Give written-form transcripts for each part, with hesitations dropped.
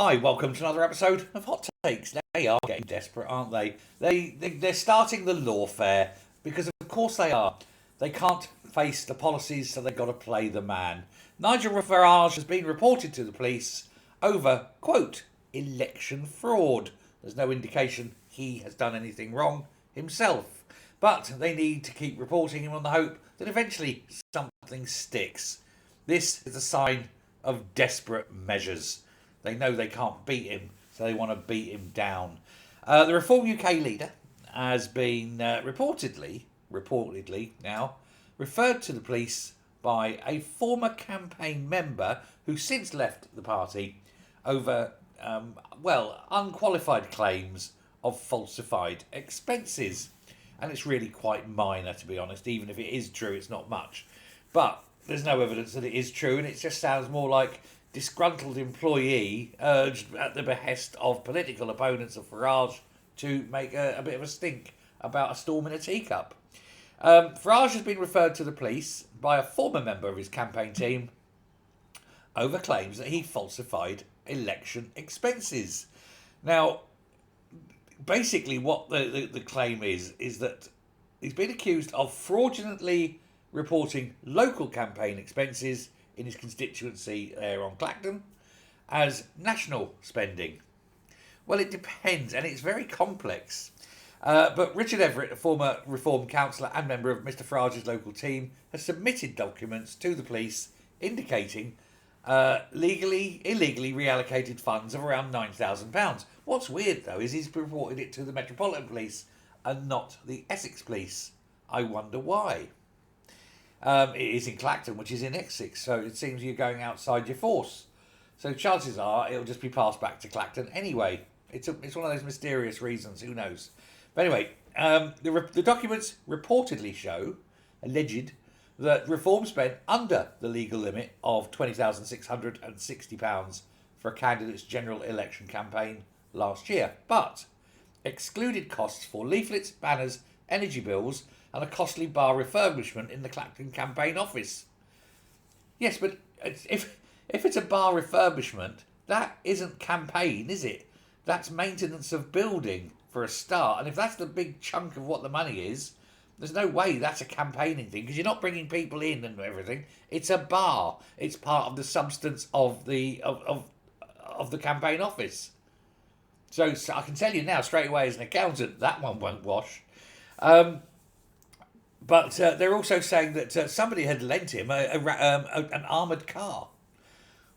Hi, welcome to another episode of Hot Takes. They are getting desperate, aren't they? They're starting the lawfare because, of course, they are. They can't face the policies, so they've got to play the man. Nigel Farage has been reported to the police over, quote, election fraud. There's no indication he has done anything wrong himself. But they need to keep reporting him on the hope that eventually something sticks. This is a sign of desperate measures. They know they can't beat him, so they want to beat him down. The Reform UK leader has been reportedly now, referred to the police by a former campaign member who since left the party over, unqualified claims of falsified expenses. And it's really quite minor, to be honest. Even if it is true, it's not much. But there's no evidence that it is true, and it just sounds more like disgruntled employee urged at the behest of political opponents of Farage to make a bit of a stink about a storm in a teacup. Farage has been referred to the police by a former member of his campaign team over claims that he falsified election expenses. Now, basically what the claim is that he's been accused of fraudulently reporting local campaign expenses in his constituency there on Clacton as national spending. Well, it depends, and it's very complex. But Richard Everett, a former Reform councillor and member of Mr Farage's local team, has submitted documents to the police indicating illegally reallocated funds of around £9,000. What's weird, though, is he's reported it to the Metropolitan Police and not the Essex Police. I wonder why. It is in Clacton, which is in Essex, so it seems you're going outside your force. So chances are it'll just be passed back to Clacton anyway. It's one of those mysterious reasons, who knows. But anyway, the documents reportedly show, alleged, that Reform spent under the legal limit of £20,660 for a candidate's general election campaign last year, but excluded costs for leaflets, banners, energy bills, and a costly bar refurbishment in the Clacton campaign office. Yes, but if it's a bar refurbishment, that isn't campaign, is it? That's maintenance of building for a start. And if that's the big chunk of what the money is, there's no way that's a campaigning thing, because you're not bringing people in and everything. It's a bar. It's part of the substance of the campaign office. So I can tell you now straight away as an accountant, that one won't wash. But they're also saying that somebody had lent him an armoured car.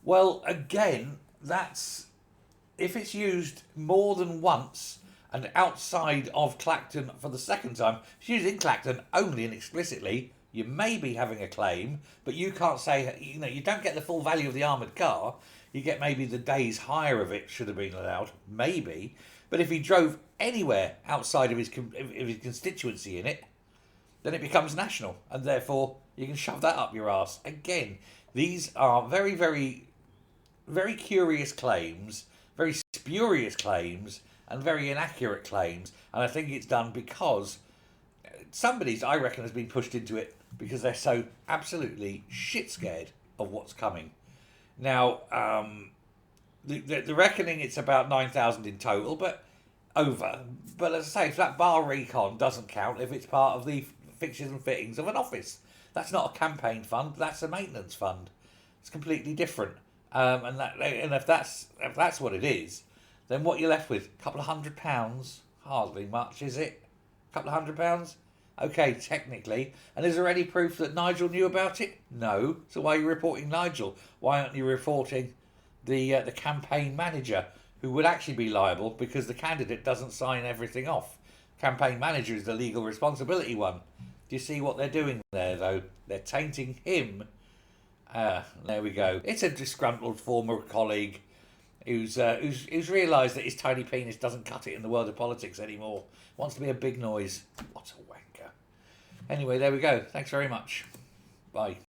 Well, again, that's if it's used more than once and outside of Clacton for the second time. If it's used in Clacton only and explicitly, you may be having a claim, but you can't say, you don't get the full value of the armoured car. You get maybe the day's hire of it should have been allowed, maybe. But if he drove anywhere outside of his constituency in it, then it becomes national, and therefore you can shove that up your arse. Again, these are very, very, very curious claims, very spurious claims, and very inaccurate claims. And I think it's done because somebody's, I reckon, has been pushed into it because they're so absolutely shit scared of what's coming. Now, the reckoning, it's about 9,000 in total, but over. But as I say, if that bar recon doesn't count, if it's part of the fixtures and fittings of an office, that's not a campaign fund, that's a maintenance fund. It's completely different. And if that's what it is, then what you're left with, a couple of £100, hardly much, is it? A couple of £100? Okay, technically. And is there any proof that Nigel knew about it? No. So why are you reporting Nigel? Why aren't you reporting the campaign manager, who would actually be liable because the candidate doesn't sign everything off? Campaign manager is the legal responsibility one. Do you see what they're doing there, though? They're tainting him. There we go. It's a disgruntled former colleague who's realised that his tiny penis doesn't cut it in the world of politics anymore. Wants to be a big noise. What a wanker. Anyway, there we go. Thanks very much. Bye.